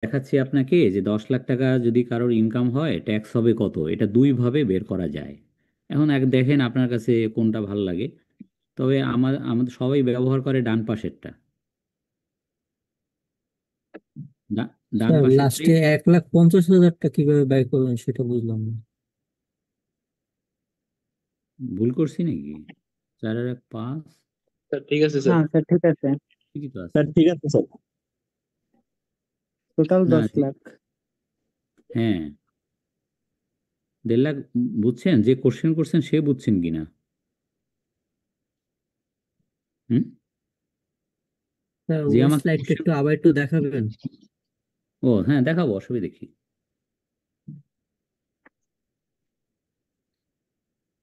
দেখাচ্ছি আপনাকে যে 10 লাখ টাকা যদি কারোর ইনকাম হয় ট্যাক্স হবে কত, এটা দুই ভাবে বের করা যায়। এখন এক দেখেন আপনার কাছে কোনটা ভালো লাগে। তবে আমাদের সবাই ব্যবহার করে ডান পাশেরটা। ডা- ডান স্যার পাশেরটাই। লাস্টে 1,50,000টা কিভাবে ব্যয় করলেন সেটা বুঝলাম না। ভুল করছি নাকি? 4 আর 1 5। স্যার ঠিক আছে না স্যার। স্যার, ঠিক আছে। ঠিকই তো আছে। স্যার ঠিক আছে স্যার। টোটাল না 10 লাখ। হ্যাঁ, 1.5 লাখ। বুঝছেন, যে কোশ্চেন করছেন সে বুঝছেন কিনা? হুম। স্যার যে ওই আমাকে স্লাইডটা কোশ্চেন। একটু আবার একটু দেখাবেন? ও হ্যাঁ, দেখাবো, অসুবিধা দেখি।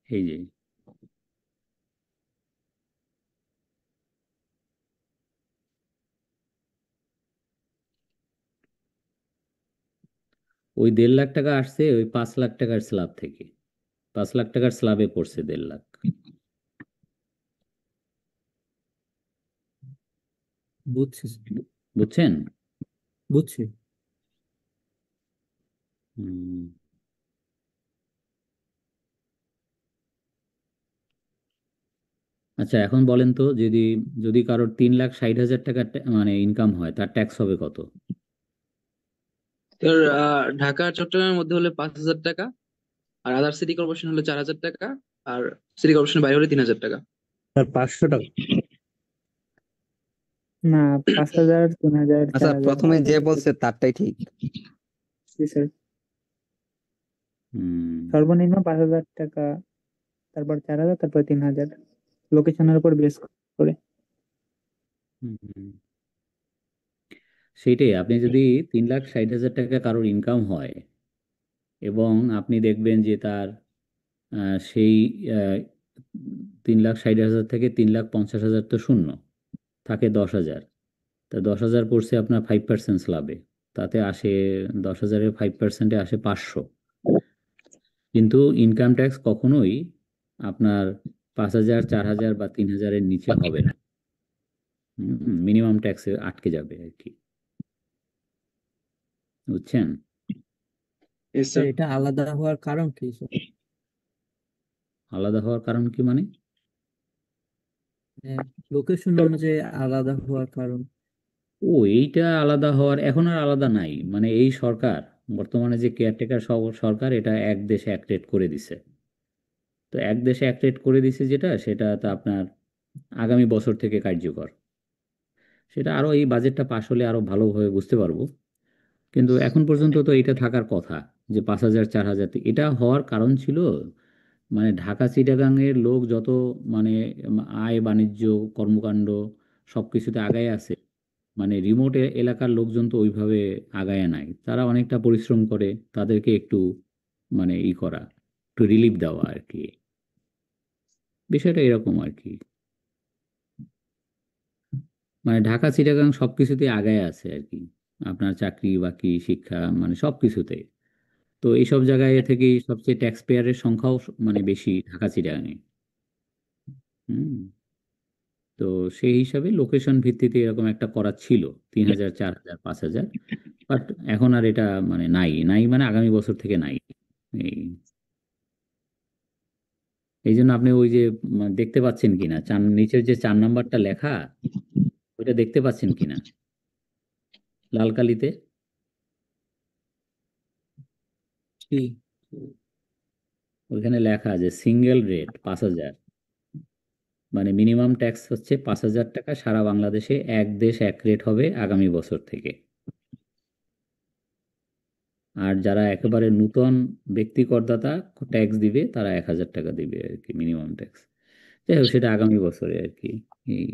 এই যে ওই 1.5 লাখ টাকা আসছে ওই 5 লাখ টাকার স্ল্যাব থেকে। 5 লাখ টাকার স্ল্যাবে পড়ছে 1.5 লাখ। বুঝছি স্যার, বুঝছেন? বুঝছি। হুম। আচ্ছা এখন বলেন তো, যদি যদি কারোর 3,60,000 টাকা মানে ইনকাম হয় তার ট্যাক্স হবে কত? স্যার ঢাকা চট্টগ্রামের মধ্যে হলে 5,000 টাকা, আর আদার সিটি কর্পোরেশন হলে 4,000 টাকা, আর সিটি কর্পোরেশনের বাইরে হলে 3,000 টাকা। স্যার 500 টাকা। না, 5,000, 3,000, আচ্ছা, 4,000। প্রথমে যে বলছে তারটাই ঠিক। জি স্যার। হুম। সর্বনিম্ন 5,000 টাকা, তারপর 4,000, তারপর 3,000, লোকেশনের উপর বেস করে। হুম, হুম। সেইটাই, আপনি যদি 3,60,000 টাকা কারোর ইনকাম হয় এবং আপনি দেখবেন যে তার সেই আহ, 3,60,000 থেকে 3,50,000 তো শূন্য, থাকে 10,000। তা 10,000 পড়ছে আপনার 5% লাভে, তাতে আসে 10,000-এর 5%-এ আসে 500। কিন্তু ইনকাম ট্যাক্স কখনোই আপনার 5,000, 4,000 বা 3,000-এর নিচে হবে না। মিনিমাম ট্যাক্সে আটকে যাবে আর কি। বুঝছেন? Yes sir sir. এটা আলাদা হওয়ার কারণ কি স্যার? আলাদা হওয়ার কারণ কি মানে? লোকেশন অনুযায়ী আলাদা হওয়ার কারণ? ও, এইটা আলাদা হওয়ার এখন আর আলাদা নাই, মানে এই সরকার, বর্তমানে যে কেয়ারটেকার সরকার, এটা এক দেশে এক রেট করে দিছে। তো এক দেশে এক রেট করে দিছে যেটা, সেটা তো আপনার আগামী বছর থেকে কার্যকর। সেটা আরো, এই বাজেটটা পাশ হলে আরো ভালোভাবে বুঝতে পারবো। কিন্তু এখন পর্যন্ত তো এটা থাকার কথা, যে 5,000, 4,000। এটা হওয়ার কারণ ছিল মানে ঢাকা চিটাগাংয়ের লোক যত মানে আয় বাণিজ্য কর্মকাণ্ড সবকিছুতে আগায় আছে, মানে রিমোট এলাকার লোকজন তো ওইভাবে আগায় নাই, তারা অনেকটা পরিশ্রম করে, তাদেরকে একটু মানে করা, একটু রিলিফ দেওয়া আর কি। বিষয়টা এরকম আর কি। মানে ঢাকা চিটাগাং সবকিছুতে আগায় আছে আর কি, আপনার চাকরি বাকরি শিক্ষা মানে সবকিছুতে। তো এইসব জায়গায় থেকেই সবচেয়ে ট্যাক্স পেয়ারের সংখ্যাও মানে বেশি ঢাকা চিটাগাংয়ে। হুম। তো সেই হিসাবে লোকেশন ভিত্তিতে এরকম একটা করা ছিল, 3,000, 4,000, 5,000। বাট এখন আর এটা মানে নাই, নাই মানে আগামী বছর থেকে নাই। এই এই জন্য আপনি ওই যে দেখতে পাচ্ছেন কিনা, নিচের যে 4 নাম্বারটা লেখা, ওইটা দেখতে পাচ্ছেন কিনা লাল কালিতে? কি? ওইখানে লেখা আছে সিঙ্গেল রেট 5,000, মানে মিনিমাম ট্যাক্স হচ্ছে 5,000 টাকা সারা বাংলাদেশে, এক দেশ এক রেট হবে আগামী বছর থেকে। আর যারা একেবারে নূতন ব্যক্তি করদাতা ট্যাক্স দিবে তারা 1,000 টাকা দিবে আর কি, মিনিমাম ট্যাক্স। যাই হোক, সেটা আগামী বছরে আর কি। এই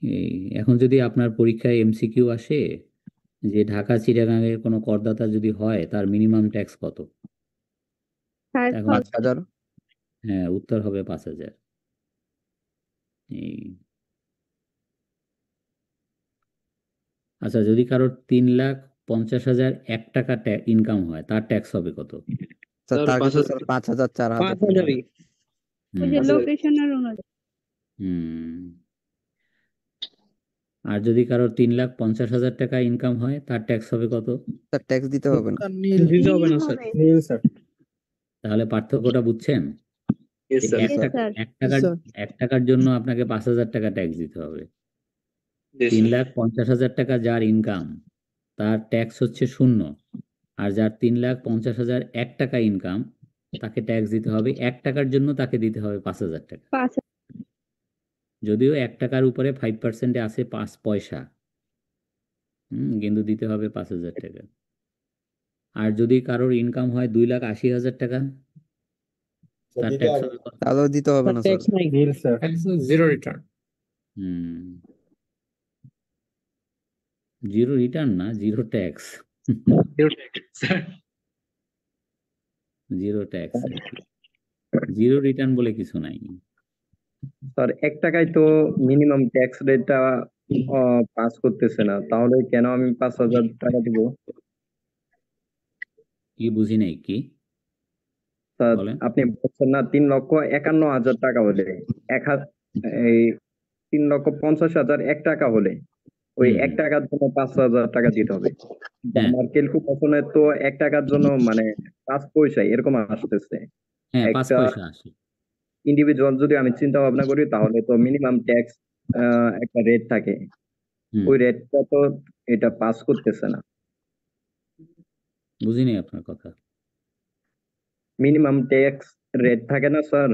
এই এখন যদি আপনার পরীক্ষায় এমসিকিউ আসে যে ঢাকা চিটাগাংয়ের কোনো করদাতা যদি হয় তার মিনিমাম ট্যাক্স কত, তা এখন 5,000। হ্যাঁ, উত্তর হবে 5,000। এই আচ্ছা, যদি কারোর 3,50,001 টাকা ইনকাম হয় তার ট্যাক্স হবে কত? স্যার স্যার তার পাঁচ কিন্তু হাজার স্যার 5,000, 4,000 টাকা। 5,000ই। ওই যে হুম। 5,000। লোকেশনের অনুযায়ী। হুম। আর যদি কারোর 3,50,000 টাকা ইনকাম হয় তার ট্যাক্স হবে কত? স্যার ট্যাক্স দিতে হবে না। দিতে হবে না স্যার। নীল স্যার। তাহলে পার্থক্যটা বুঝছেন? ইয়েস যে স্যার। এক Yes, টাকা sir. এক টাকার এক টাকার জন্য আপনাকে 5,000 টাকা ট্যাক্স দিতে হবে। 3,50,000 টাকা যার ইনকাম তার ট্যাক্স হচ্ছে 0। আর যার 3,50,000 টাকা ইনকাম তাকে ট্যাক্স দিতে হবে 1 টাকার জন্য, তাকে দিতে হবে 5,000 টাকা। 5 যদিও 1 টাকার উপরে 5% আছে 5 পয়সা, কিন্তু দিতে হবে 5,000 টাকা। আর যদি কারোর ইনকাম হয় 2,80,000 টাকা, তার ট্যাক্স হবে কত? তাহলেও দিতে হবে না sir. Neel sir. Zero return. হুম, জিরো রিটার্ন না, জিরো ট্যাক্স। জিরো ট্যাক্স আর কি, জিরো রিটার্ন বলে কিছু নাই। স্যার 1 টাকায় তো মিনিমাম ট্যাক্স রেটটা পাস করতেছে না, তাহলে কেন আমি 5,000 টাকা দিব? কি বুঝি নাই কি স্যার বলেন? আপনি বলছেন না 3,51,000 টাকা হলে এই 3,50,000 1 টাকা হলে ওই হুম, 1 টাকার জন্য 5,000 টাকা দিতে হবে। কিন্তু হ্যাঁ আমার ক্যালকুলেশনে তো 1 টাকার জন্য মানে 5 পয়সা এরকম আসতেছে। হ্যাঁ 5 একটা পয়সা আসে। ইন্ডিভিজুয়াল যদি আমি চিন্তা ভাবনা করি তাহলে তো মিনিমাম ট্যাক্স একটা রেট থাকে, হুম, ওই রেটটা তো এটা পাস করতেছে না। বুঝিনি আপনার কথা। মিনিমাম ট্যাক্স রেট থাকে না স্যার?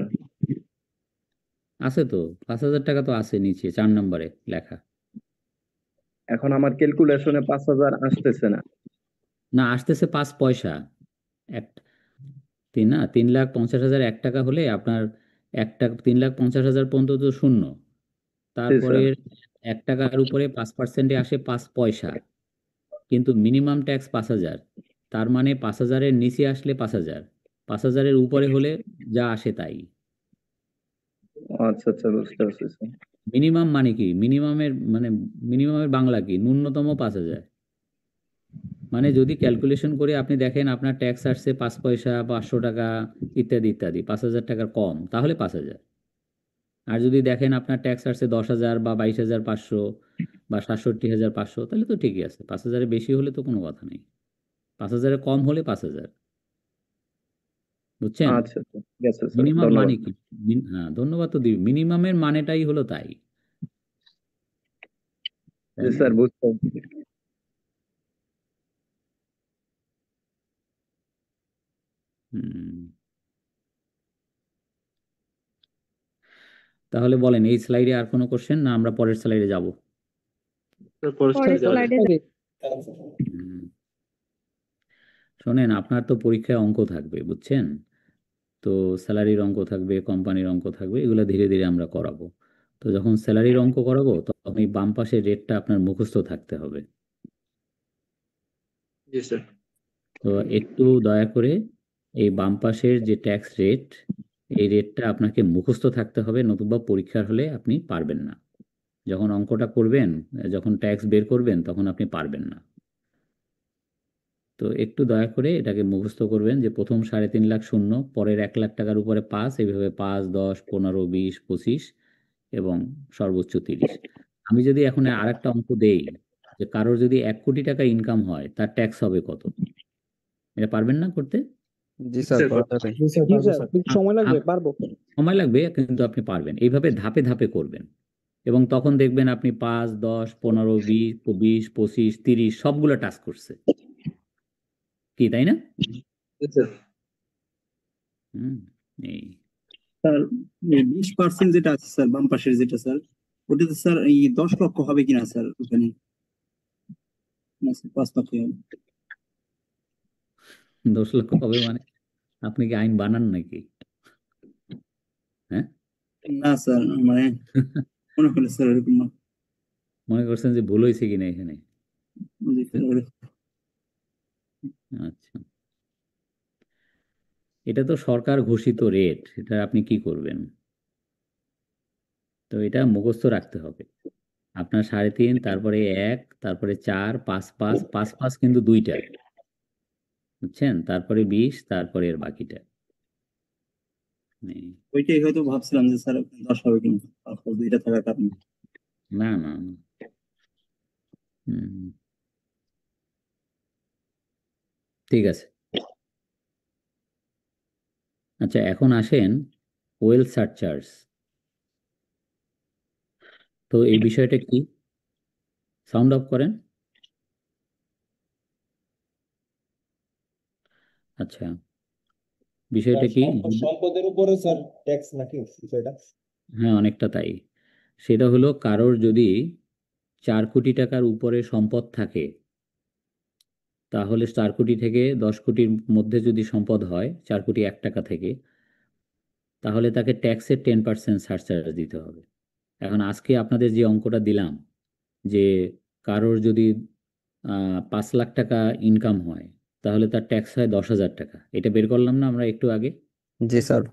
আছে তো, 5,000 টাকা তো আছে নিচে 4 নম্বরে লেখা। এখন আমার ক্যালকুলেশনে 5,000 আসতেছে না। না, আসতেছে 5 পয়সা। এক 3,50,000 1 টাকা হলে আপনার 1 টাকা 3,50,000 পর্যন্ত তো শূন্য। জি তারপরে স্যার। 1 টাকার উপরে 5% আসে 5 পয়সা, কিন্তু মিনিমাম ট্যাক্স 5,000। তার মানে 5,000-এর নিচে আসলে 5,000, 5,000-এর উপরে হলে যা আসে তাই। আচ্ছা আচ্ছা, বুঝতে পারছি স্যার। মিনিমাম মানে কি? মিনিমামের বাংলা কি? ন্যূনতম 5,000। মানে যদি ক্যালকুলেশন করে আপনি দেখেন আপনার ট্যাক্স আসছে 5 পয়সা, 500 টাকা ইত্যাদি ইত্যাদি, 5,000 টাকার কম, তাহলে 5,000। আর যদি দেখেন আপনার ট্যাক্স আসছে 10,000 বা 22,500 বা 67,500, তাহলে তো ঠিকই আছে। 5,000-এর বেশি হলে তো কোনো কথা নেই, 5,000-এর কম হলে 5,000। বুঝছেন? আচ্ছা আচ্ছা, ঠিক আছে স্যার, মিনিমাম ধন্যবাদ। মানে কি? হ্যাঁ, ধন্যবাদ তো দিবি। মিনিমামের মানেটাই হলো তাই, তাই জি না? স্যার, বুঝতে পারছি। হুম, তাহলে বলেন, এই স্লাইডে আর কোনো কোশ্চেন, না আমরা পরের স্লাইডে যাব? পরের পরের slide এ যাওয়া যায়। slide হুম, শোনেন, আপনার তো পরীক্ষায় অঙ্ক থাকবে, বুঝছেন? তো স্যালারির অঙ্ক থাকবে, কোম্পানির অঙ্ক থাকবে, এগুলো ধীরে ধীরে আমরা করাবো। তো যখন স্যালারির অঙ্ক করাবো তখন এই বাম পাশের রেটটা আপনার মুখস্থ থাকতে হবে। জি স্যার। তো একটু দয়া করে এই বাম পাশের যে ট্যাক্স রেট, এই রেটটা আপনাকে মুখস্থ থাকতে হবে, নতুবা পরীক্ষার হলে আপনি পারবেন না। যখন অঙ্কটা করবেন, যখন ট্যাক্স বের করবেন, তখন আপনি পারবেন না। তো একটু দয়া করে এটাকে মুখস্থ করবেন যে প্রথম 3.5 লাখ শূন্য, পরের 1 লাখ টাকার উপরে 5, এইভাবে 5, 10, 15, 20, 25 এবং সর্বোচ্চ 30। আমি যদি এখন আরেকটা অঙ্ক দেই যে কারোর যদি 1 কোটি টাকা ইনকাম হয় তার ট্যাক্স হবে কত, এটা পারবেন না করতে? জি স্যার, স্যার, করা যাবে। জি স্যার, জি পারবো স্যার, স্যার। একটু সময় লাগবে, আপ- পারবো। সময় লাগবে কিন্তু আপনি পারবেন। এইভাবে ধাপে ধাপে করবেন এবং তখন দেখবেন আপনি 5, 10, 15, 20, 20, 25, 30 সবগুলো টাচ করছে, কি তাই না? জি স্যার। হুম, এই স্যার, এই 20% যেটা আছে স্যার, বাম পাশের যেটা স্যার, ওটাতে স্যার এই 10 লক্ষ হবে কিনা স্যার ওখানে? না স্যার, 5 লক্ষ হবে। 10 লক্ষ হবে মানে? আপনি কি আইন বানান নাকি? হ্যাঁ? না স্যার, মানে মনে হলো স্যার এরকম না। মনে করছেন যে ভুল হয়েছে কিনা এখানে? জি স্যার, আচ্ছা, এটা তো সরকার ঘোষিত রেট, এটা আপনি কি করবেন? তো এটা মুখস্থ রাখতে হবে আপনার। 3.5, তারপরে 1, তারপরে 4, 5, 5, 5, 5 কিন্তু দুইটা, বুঝছেন? তারপরে 20, তারপরে এর বাকিটা নেই। ওইটাই হয়তো ভাবছিলাম যে স্যার 10 হবে কিনা, তারপর দুইটা থাকার কারণে। না না না, হুম, ঠিক আছে। আচ্ছা, এখন আসেন ওয়েল সারচার্জ। তো এই বিষয়টা কি? সাউন্ড অফ করেন। আচ্ছা, বিষয়টা কি? সম্পদের উপরে স্যার ট্যাক্স নাকি বিষয়টা? হ্যাঁ, অনেকটা তাই। সেটা হলো কারোর যদি 4 কোটি টাকার উপরে সম্পদ থাকে, তাহলে 4 কোটি থেকে 10 কোটির মধ্যে যদি সম্পদ হয়, 4 কোটি 1 টাকা থেকে, তাহলে তাকে ট্যাক্সের 10% সারচার্জ দিতে হবে। এখন আজকে আপনাদের যে অঙ্কটা দিলাম, যে কারোর যদি 5 লাখ টাকা ইনকাম হয়, তাহলে তার ট্যাক্স হয় 10,000 টাকা। এটা বের করলাম না আমরা একটু আগে? জি স্যার।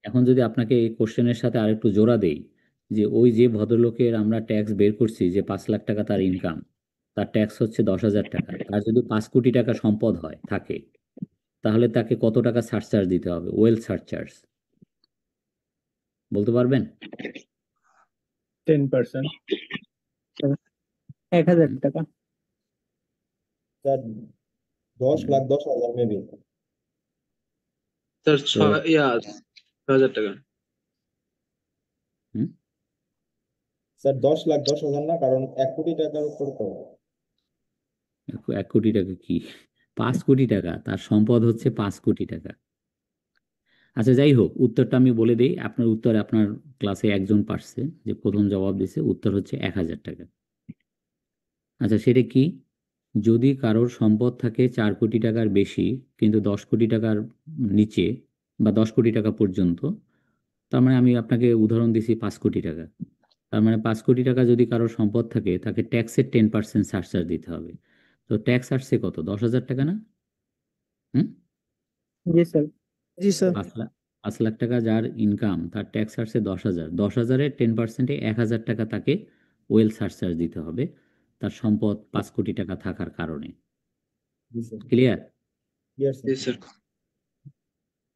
এখন যদি আপনাকে এই কোশ্চেনের সাথে আরেকটু জোড়া দেই, যে ওই যে ভদ্রলোকের আমরা ট্যাক্স বের করছি যে 5 লাখ টাকা তার ইনকাম, তার ট্যাক্স হচ্ছে 10,000 টাকা। তার যদি 5 কোটি টাকা সম্পদ হয় থাকে, তাহলে তাকে কত টাকা সারচার্জ দিতে হবে, ওয়েলথ সারচার্জ? বলতে পারবেন? 10%। 1,000 টাকা। Sir 10,10,000 maybe. স্যার তো 6,000 টাকা। হুম, স্যার 10,10,000 না, কারণ 1 কোটি টাকার উপর তো। 1 কোটি টাকা কি? 5 কোটি টাকা তার সম্পদ হচ্ছে, 5 কোটি টাকা। আচ্ছা, যাই হোক, উত্তরটা আমি বলে দিই। আপনার উত্তর, আপনার ক্লাসে একজন পারছে, যে প্রথম জবাব দিছে, উত্তর হচ্ছে 1,000 টাকা। আচ্ছা, সেটা কি? যদি কারোর সম্পদ থাকে 4 কোটি টাকার বেশি, কিন্তু 10 কোটি টাকার নিচে, বা 10 কোটি টাকা পর্যন্ত, তার মানে আমি আপনাকে উদাহরণ দিছি 5 কোটি টাকা। তার মানে 5 কোটি টাকা যদি কারোর সম্পদ থাকে, তাকে ট্যাক্সের 10% সারচার্জ দিতে হবে। তো ট্যাক্স আসছে কত? 10,000 টাকা না? হুম, জি স্যার। জি স্যার। 5 লাখ, 5 লাখ টাকা যার ইনকাম, তার ট্যাক্স আসছে 10,000। 10,000-এর 10%-এ 1,000 টাকা তাকে ওয়েল সারচার্জ দিতে হবে, তার সম্পদ 5 কোটি টাকা থাকার কারণে। জি স্যার। ক্লিয়ার? ক্লিয়ার জি স্যার। স্যার।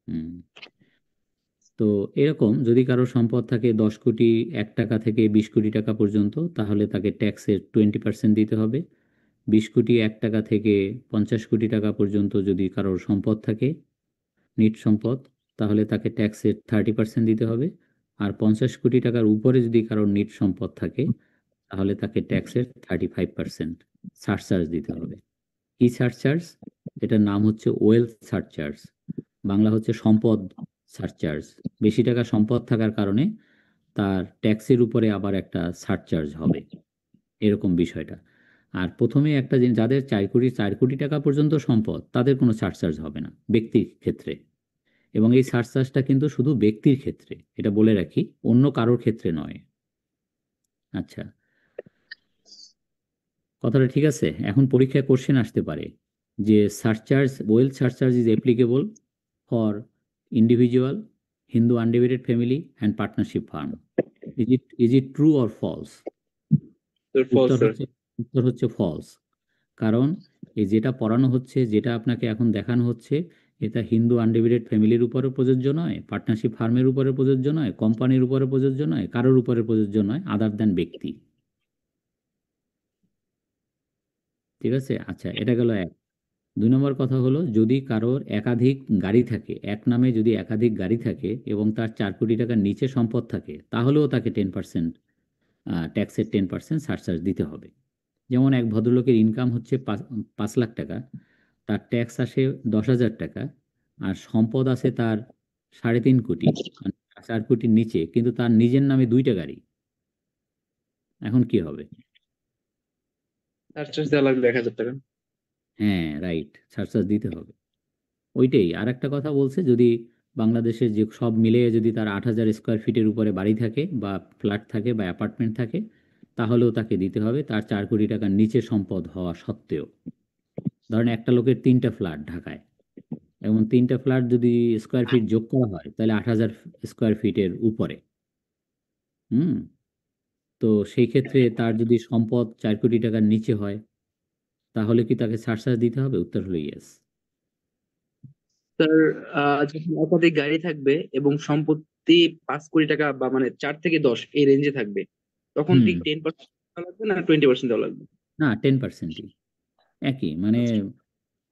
হুম। তো এরকম যদি কারো সম্পদ থাকে 10 কোটি 1 টাকা থেকে 20 কোটি টাকা পর্যন্ত, তাহলে তাকে ট্যাক্সের 20% দিতে হবে। 20 কোটি 1 টাকা থেকে 50 কোটি টাকা পর্যন্ত যদি কারোর সম্পদ থাকে, নিট সম্পদ, তাহলে তাকে ট্যাক্সের 30% দিতে হবে। আর 50 কোটি টাকার উপরে যদি কারোর নিট সম্পদ থাকে, তাহলে তাকে ট্যাক্সের 35% সারচার্জ দিতে হবে। কি সারচার্জ? এটার নাম হচ্ছে ওয়েলথ সারচার্জ, বাংলা হচ্ছে সম্পদ সারচার্জ। বেশি টাকা সম্পদ থাকার কারণে তার ট্যাক্সের উপরে আবার একটা সারচার্জ হবে, এরকম বিষয়টা। আর প্রথমে একটা জিনিস, যাদের 4 কোটি টাকা পর্যন্ত সম্পদ, তাদের কোনো সারচার্জ হবে না ব্যক্তির ক্ষেত্রে। এবং এই সারচার্জটা কিন্তু শুধু ব্যক্তির ক্ষেত্রে, এটা বলে রাখি, অন্য কারোর ক্ষেত্রে নয়। আচ্ছা, কথাটা ঠিক আছে? এখন পরীক্ষায় কোশ্চেন আসতে পারে যে surcharge, wealth surcharge is applicable for individual, Hindu undivided family and partnership firm. Is it true or false? Sir false উত্তর স্যার। হচ্ছে, উত্তর হচ্ছে ফলস। কারণ এই যেটা পড়ানো হচ্ছে, যেটা আপনাকে এখন দেখানো হচ্ছে, এটা হিন্দু আনডিভাইডেড ফ্যামিলির উপরে প্রযোজ্য নয়, পার্টনারশিপ ফার্মের উপরে প্রযোজ্য নয়, কোম্পানির উপরে প্রযোজ্য নয়, কারোর উপরে প্রযোজ্য নয় আদার দ্যান ব্যক্তি। ঠিক আছে? আচ্ছা, এটা গেল এক। 2 নম্বর কথা হলো, যদি কারোর একাধিক গাড়ি থাকে, এক নামে যদি একাধিক গাড়ি থাকে এবং তার 4 কোটি টাকার নিচে সম্পদ থাকে, তাহলেও তাকে 10% ট্যাক্সের 10% সারচার্জ দিতে হবে। যেমন এক ভদ্রলোকের ইনকাম হচ্ছে 5 লাখ টাকা, তার ট্যাক্স আসে 10,000 টাকা, আর সম্পদ আছে তার 3.5 কোটি, মানে 4 কোটির নিচে, কিন্তু তার নিজের নামে 2টা গাড়ি। এখন কি হবে? সারচার্জ দেওয়া লাগবে 1,000 টাকা। হ্যাঁ, রাইট, সারচার্জ দিতে হবে। ওইটাই। আর একটা কথা বলছে, যদি বাংলাদেশের যে সব মিলিয়ে যদি তার 8,000 স্কোয়ার ফিটের উপরে বাড়ি থাকে, বা ফ্ল্যাট থাকে, বা অ্যাপার্টমেন্ট থাকে, তাহলেও তাকে দিতে হবে, তার 4 কোটি টাকার নিচে সম্পদ হওয়া সত্ত্বেও। ধরেন একটা লোকের 3টা ফ্ল্যাট ঢাকায়, এবং 3টা ফ্ল্যাট যদি স্কোয়ার ফিট যোগ করা হয়, তাহলে 8,000 স্কোয়ার ফিটের উপরে। হুম। তো সেই ক্ষেত্রে তার যদি সম্পদ 4 কোটি টাকার নিচে হয়, তাহলে কি তাকে সারচার্জ দিতে হবে? উত্তর হলো ইয়েস। স্যার যখন একাধিক গাড়ি থাকবে এবং সম্পত্তি 5 কোটি টাকা বা মানে 4 থেকে 10 এই রেঞ্জে থাকবে, তখন হুম, ঠিক 10% দেওয়া লাগবে না 20% দেওয়া লাগবে? না 10%ই একই,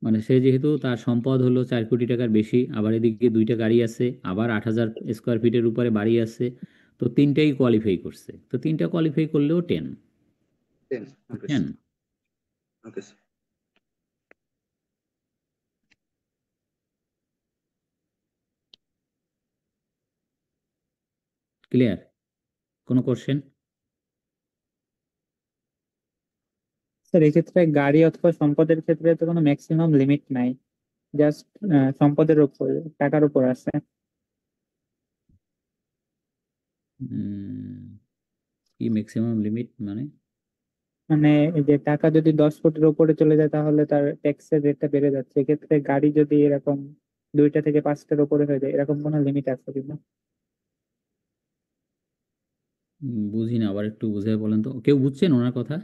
মানে সে যেহেতু তার সম্পদ হলো 4 কোটি টাকার বেশি, আবার এদিকে 2টা গাড়ি আছে, আবার 8,000 স্কোয়ার ফিটের উপরে বাড়ি আছে, তো তিনটাই কোয়ালিফাই করছে, তো তিনটা কোয়ালিফাই করলেও 10। 10 ওকে বুঝছেন? Okay clear? কোনো কোশ্চেন? স্যার এক্ষেত্রে গাড়ি অথবা সম্পদের ক্ষেত্রে তো কোনো ম্যাক্সিমাম লিমিট নাই, জাস্ট সম্পদের উপর, টাকার উপর আছে। কি ম্যাক্সিমাম লিমিট মানে? মানে এই যে টাকা যদি 10 কোটির উপরে চলে যায় তাহলে তার ট্যাক্সের রেটটা বেড়ে যাচ্ছে, এক্ষেত্রে গাড়ি যদি এরকম 2টা থেকে 5টার উপরে হয়ে যায়, এরকম কোনো লিমিট আছে কিনা? বুঝি না, আবার একটু বুঝাই বলেন তো, কেউ বুঝছেন ওনার কথা?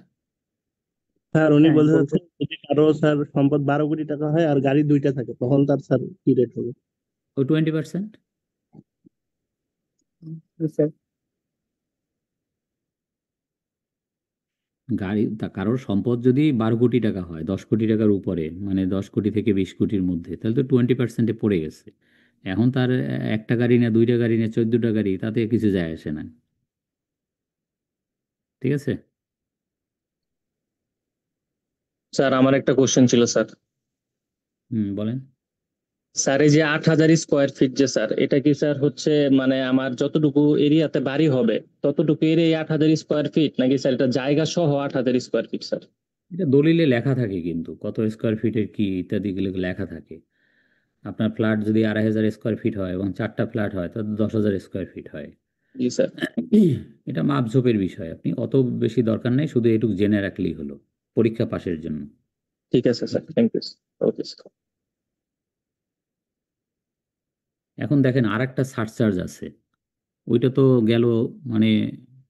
স্যার উনি হ্যাঁ বলতে বলতে চাচ্ছেন যদি কারো স্যার সম্পদ 12 কোটি টাকা হয় আর গাড়ি 2টা থাকে তখন তার স্যার কি রেট হবে? ওই 20%। স্যার কারোর সম্পদ যদি 12 কোটি টাকা হয়, 10 কোটি টাকার উপরে, মানে 10 কোটি থেকে 20 কোটির মধ্যে, তাহলে তো 20%-এ পড়ে গেছে। এখন তার একটা গাড়ি না 2টা গাড়ি না 14টা গাড়ি, তাতে কিছু যায় আসে না। ঠিক আছে? স্যার আমার একটা কোশ্চেন ছিল স্যার। বলেন। স্যার এই যে 8,000 স্কোয়ার ফিট যে স্যার, এটা কি স্যার হচ্ছে মানে আমার যতটুকু এরিয়াতে বাড়ি হবে ততটুকু এরিয়া 8,000 স্কোয়ার ফিট, নাকি স্যার এটা জায়গা সহ 8,000 স্কোয়ার ফিট স্যার? এটা দলিলে লেখা থাকে, কিন্তু কত স্কোয়ার ফিটের কি ইত্যাদি গুলো লেখা থাকে। আপনার ফ্ল্যাট যদি 2,500 স্কোয়ার ফিট হয় এবং 4টা ফ্ল্যাট হয়, তাহলে 10,000 স্কোয়ার ফিট হয়। জি স্যার। এটা মাপঝোপের বিষয়, আপনি অত বেশি দরকার নেই, শুধু এটুকু জেনে রাখলেই হলো পরীক্ষা পাশের জন্য। ঠিক আছে sir, thank you okay sir. এখন দেখেন আর একটা সারচার্জ আছে, ওইটা তো গেল, মানে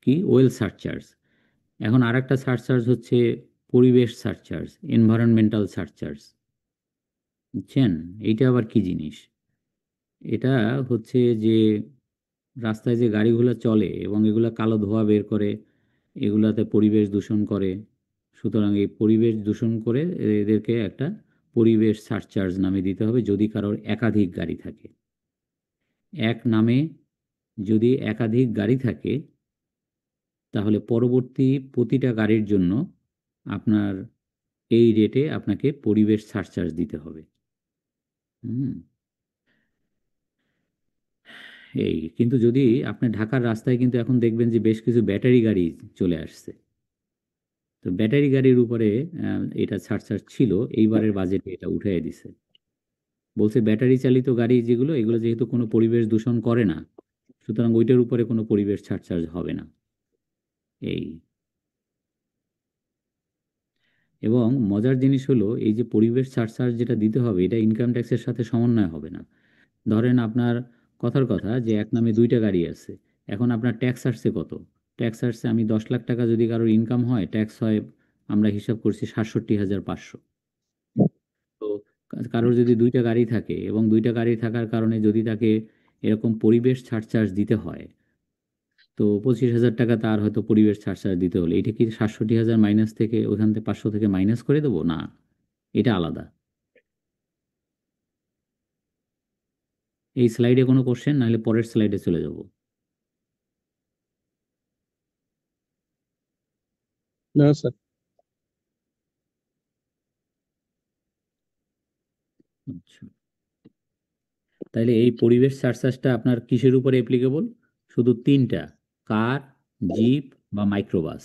কি ওয়েল সারচার্জ। এখন আর একটা সারচার্জ হচ্ছে পরিবেশ সারচার্জ, এনভায়রনমেন্টাল সারচার্জ। বুঝছেন? এইটা আবার কি জিনিস? এটা হচ্ছে যে রাস্তায় যে গাড়িগুলো চলে এবং এগুলা কালো ধোঁয়া বের করে, এগুলাতে পরিবেশ দূষণ করে, সুতরাং এই পরিবেশ দূষণ করে এদেরকে একটা পরিবেশ সারচার্জ নামে দিতে হবে যদি কারোর একাধিক গাড়ি থাকে। এক নামে যদি একাধিক গাড়ি থাকে, তাহলে পরবর্তী প্রতিটা গাড়ির জন্য আপনার এই রেটে আপনাকে পরিবেশ সারচার্জ দিতে হবে। হুম এই কিন্তু যদি আপনি ঢাকার রাস্তায় কিন্তু এখন দেখবেন যে বেশ কিছু ব্যাটারি গাড়ি চলে আসছে, তো ব্যাটারি গাড়ির উপরে এটা সারচার্জ ছিল, এইবারের বাজেটে এটা উঠিয়ে দিছে। বলছে ব্যাটারি চালিত গাড়ি যেগুলো, এগুলো যেহেতু কোনো পরিবেশ দূষণ করে না, সুতরাং ওইটার উপরে কোনো পরিবেশ সারচার্জ হবে না। এই এবং মজার জিনিস হলো, এই যে পরিবেশ সারচার্জ যেটা দিতে হবে, এটা ইনকাম ট্যাক্সের সাথে সমন্বয় হবে না। ধরেন আপনার কথার কথা যে এক নামে 2টা গাড়ি আছে, এখন আপনার ট্যাক্স আসছে কত? ট্যাক্স আসছে, আমি 10 লাখ টাকা যদি কারোর ইনকাম হয়, ট্যাক্স হয়, আমরা হিসাব করছি 67,500। তো কারোর যদি 2টা গাড়ি থাকে এবং 2টা গাড়ি থাকার কারণে যদি তাকে এরকম পরিবেশ সারচার্জ দিতে হয়, তো 25,000 টাকা তার হয়তো পরিবেশ সারচার্জ দিতে হলে, এটা কি 67,000 মাইনাস থেকে, ওখান থেকে 500 থেকে মাইনাস করে দেবো? না, এটা আলাদা। এই স্লাইডে কোনো কোশ্চেন, নাহলে পরের স্লাইডে চলে যাব। না স্যার। আচ্ছা, তাহলে এই পরিবেশ সারচার্জটা আপনার কিসের উপরে অ্যাপ্লিকেবল? শুধু তিনটা, কার, জিপ বা মাইক্রোবাস,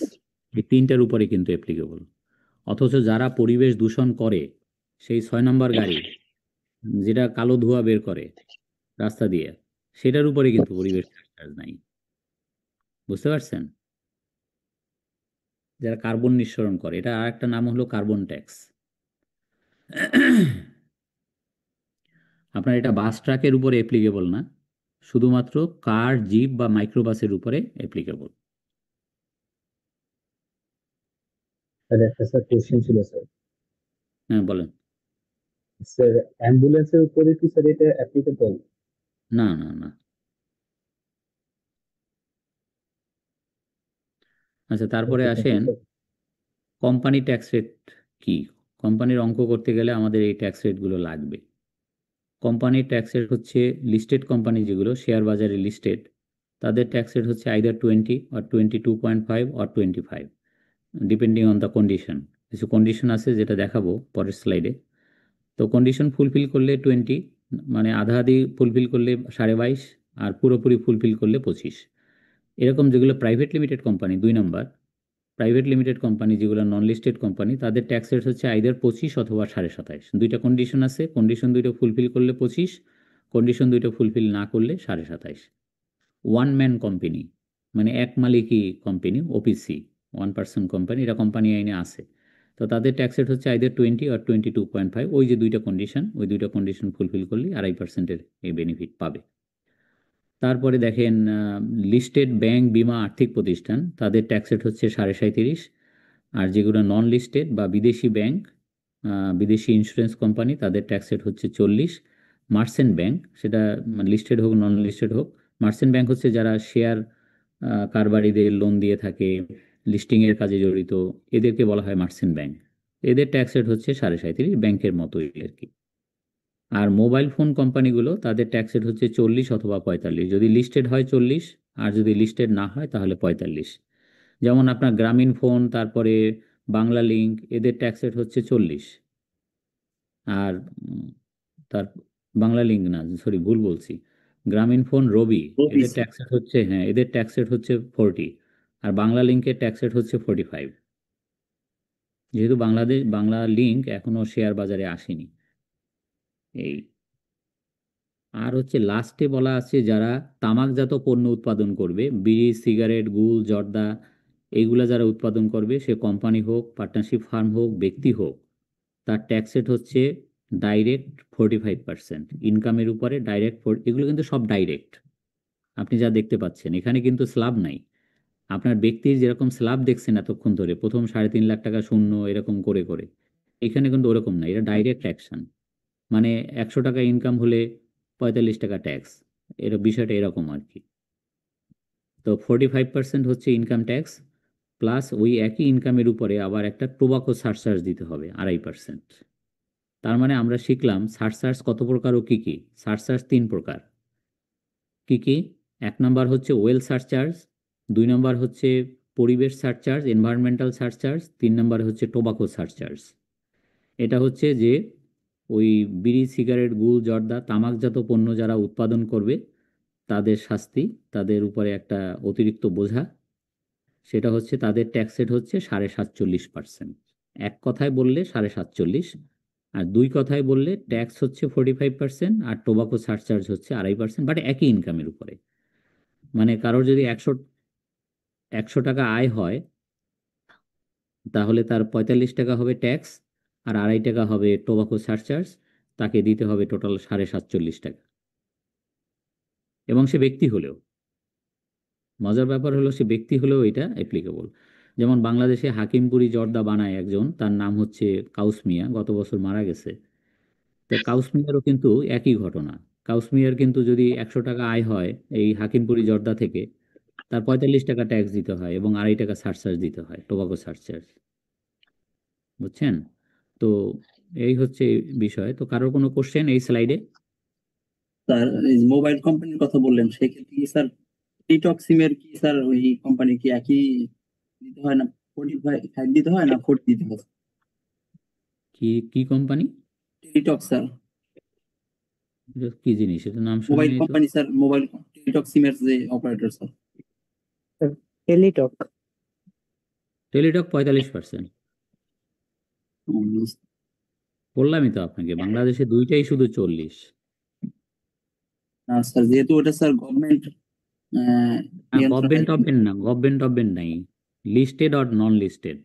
এই তিনটার উপরে কিন্তু অ্যাপ্লিকেবল। অথচ যারা পরিবেশ দূষণ করে, সেই 6 নম্বর গাড়ি যেটা কালো ধোঁয়া বের করে রাস্তা দিয়ে, সেটার উপরে কিন্তু পরিবেশ সারচার্জ নাই। বুঝতে পারছেন? যারা কার্বন নিঃসরণ করে, এটা আর একটা নাম হলো কার্বন ট্যাক্স। আপনার এটা বাস ট্রাকের উপরে অ্যাপ্লিকেবল না, শুধুমাত্র কার, জিপ বা মাইক্রোবাসের উপরে অ্যাপ্লিকেবল। স্যার একটা স্যার কোশ্চেন ছিল স্যার। হ্যাঁ বলেন। স্যার অ্যাম্বুলেন্সের উপরে কি স্যার এটা অ্যাপ্লিকেবল? না না না। আচ্ছা, তারপরে আসেন কোম্পানি ট্যাক্স রেট কি? কোম্পানির অঙ্ক করতে গেলে আমাদের এই ট্যাক্স রেটগুলো লাগবে। কোম্পানির ট্যাক্স রেট হচ্ছে লিস্টেড কোম্পানি যেগুলো শেয়ার বাজারে লিস্টেড, তাদের ট্যাক্স রেট হচ্ছে either 20 or 22.5 or 25, depending on the condition. কিছু কন্ডিশন আছে যেটা দেখাবো পরের স্লাইডে। তো কন্ডিশন ফুলফিল করলে 20, মানে আধা আধি ফুলফিল করলে 22.5, আর পুরোপুরি ফুলফিল করলে 25। এরকম যেগুলো প্রাইভেট লিমিটেড কোম্পানি, 2 নম্বর প্রাইভেট লিমিটেড কোম্পানি যেগুলো নন লিস্টেড কোম্পানি, তাদের ট্যাক্স রেট হচ্ছে আইদার 25 অথবা 27.5। দুইটা কন্ডিশন আছে, কন্ডিশন দুইটা ফুলফিল করলে 25, কন্ডিশন দুইটা ফুলফিল না করলে 27.5। ওয়ান ম্যান কোম্পানি মানে এক মালিকই কোম্পানি, ওপিসি, 1 person কোম্পানি, এটা কোম্পানি আইনে আছে। তো তাদের ট্যাক্স রেট হচ্ছে আইদার 20 or 22.5। ওই যে দুইটা কন্ডিশন, ওই দুইটা কন্ডিশন ফুলফিল করলে 2.5% এই বেনিফিট পাবে। তারপরে দেখেন লিস্টেড ব্যাংক, বিমা, আর্থিক প্রতিষ্ঠান, তাদের ট্যাক্স রেট হচ্ছে 37.5। আর যেগুলো নন লিস্টেড বা বিদেশি ব্যাংক, বিদেশি ইন্স্যুরেন্স কোম্পানি, তাদের ট্যাক্স রেট হচ্ছে 40। মার্চেন্ট ব্যাংক, সেটা লিস্টেড হোক নন লিস্টেড হোক, মার্চেন্ট ব্যাংক হচ্ছে যারা শেয়ার কারবারিদের লোন দিয়ে থাকে, লিস্টিংয়ের কাজে জড়িত, এদেরকে বলা হয় মার্চেন্ট ব্যাংক। এদের ট্যাক্স রেট হচ্ছে 37.5, ব্যাংকের মতোই আর কি। আর মোবাইল ফোন কোম্পানিগুলো, তাদের ট্যাক্স রেট হচ্ছে 40 অথবা 45। যদি লিস্টেড হয় 40, আর যদি লিস্টেড না হয় তাহলে 45। যেমন আপনার গ্রামীণ ফোন, তারপরে বাংলা লিঙ্ক, এদের ট্যাক্স রেট হচ্ছে 40। আর তার বাংলা লিঙ্ক না, সরি ভুল বলছি, গ্রামীণ ফোন, রবি, এদের ট্যাক্স রেট হচ্ছে, হ্যাঁ এদের ট্যাক্স রেট হচ্ছে 40। আর বাংলা লিঙ্কের ট্যাক্স রেট হচ্ছে 45, যেহেতু বাংলা লিঙ্ক এখনো শেয়ার বাজারে আসেনি। এই আর হচ্ছে লাস্টে বলা আছে যারা তামাকজাত পণ্য উৎপাদন করবে, বিড়ি, সিগারেট, গুল, জর্দা, এইগুলা যারা উৎপাদন করবে, সে কোম্পানি হোক, পার্টনারশিপ ফার্ম হোক, ব্যক্তি হোক, তার ট্যাক্স রেট হচ্ছে ডাইরেক্ট 45%। ইনকামের উপরে ডাইরেক্ট, এগুলো কিন্তু সব ডাইরেক্ট। আপনি যা দেখতে পাচ্ছেন এখানে কিন্তু স্ল্যাব নাই। আপনার ব্যক্তির যেরকম স্ল্যাব দেখছেন এতক্ষণ ধরে, প্রথম 3.5 লাখ টাকা শূন্য এরকম করে করে, এখানে কিন্তু ওরকম না, এটা ডাইরেক্ট অ্যাকশন। মানে 100 টাকা ইনকাম হলে 45 টাকা ট্যাক্স, এর বিষয়টা এরকম আর কি। তো 45% হচ্ছে ইনকাম ট্যাক্স, প্লাস ওই একই ইনকামের উপরে আবার একটা টোবাকো সারচার্জ দিতে হবে 2.5%। তার মানে আমরা শিখলাম সারচার্জ কত প্রকার ও কি কি। সারচার্জ 3 প্রকার। কি কি? 1 নম্বর হচ্ছে ওয়েল সারচার্জ, 2 নম্বর হচ্ছে পরিবেশ সারচার্জ, এনভায়রনমেন্টাল সারচার্জ, 3 নম্বর হচ্ছে টোবাকো সারচার্জ। এটা হচ্ছে যে ওই বিড়ি, সিগারেট, গুল, জর্দা, তামাকজাত পণ্য যারা উৎপাদন করবে তাদের শাস্তি, তাদের উপরে একটা অতিরিক্ত বোঝা, সেটা হচ্ছে তাদের ট্যাক্স রেট হচ্ছে 47.5%। এক কথায় বললে 47.5, আর 2 কথায় বললে ট্যাক্স হচ্ছে 45% আর টোবাকো সারচার্জ হচ্ছে 2.5%, বাট একই ইনকামের উপরে। মানে কারোর যদি 100 টাকা আয় হয়, তাহলে তার 45 টাকা হবে ট্যাক্স, আর 2.5 টাকা হবে টোবাকো সারচার্জ, তাকে দিতে হবে টোটাল 47.5 টাকা। এবং সে ব্যক্তি হলেও, মজার ব্যাপার হলো সে ব্যক্তি হলেও এটা অ্যাপ্লিকেবল। যেমন বাংলাদেশে হাকিমপুরি জর্দা বানায় একজন, তার নাম হচ্ছে কাউস মিয়া, গত বছর মারা গেছে। তো কাউস মিয়ারও কিন্তু একই ঘটনা। কাউস মিয়ার কিন্তু যদি 100 টাকা আয় হয় এই হাকিমপুরি জর্দা থেকে, তার 45 টাকা ট্যাক্স দিতে হয় এবং 2.5 টাকা সারচার্জ দিতে হয়, টোবাকো সারচার্জ। বুঝছেন? তো এই হচ্ছে বিষয়। তো কারোর কোনো কোশ্চেন এই স্লাইডে? স্যার মোবাইল কোম্পানির কথা বললেন, সেক্ষেত্রে কি স্যার টেলিটক সিমের কি স্যার ওই কোম্পানি কি একই দিতে হয় না, 45 দিতে হয় না 40 দিতে হয়? কি কি কোম্পানি? টেলিটক স্যার, এটা কি জিনিস? এটা নাম মোবাইল শুনিনি তো। কোম্পানি স্যার, মোবাইল টেলিটক সিমের যে অপারেটর স্যার। টেলিটক। টেলিটক 45%। বললামই তো আপনাকে, বাংলাদেশে দুইটাই শুধু 40। না স্যার, যেহেতু ওটা স্যার গভর্নমেন্ট গভর্নমেন্ট না, গভর্নমেন্ট নাই, listed or non listed.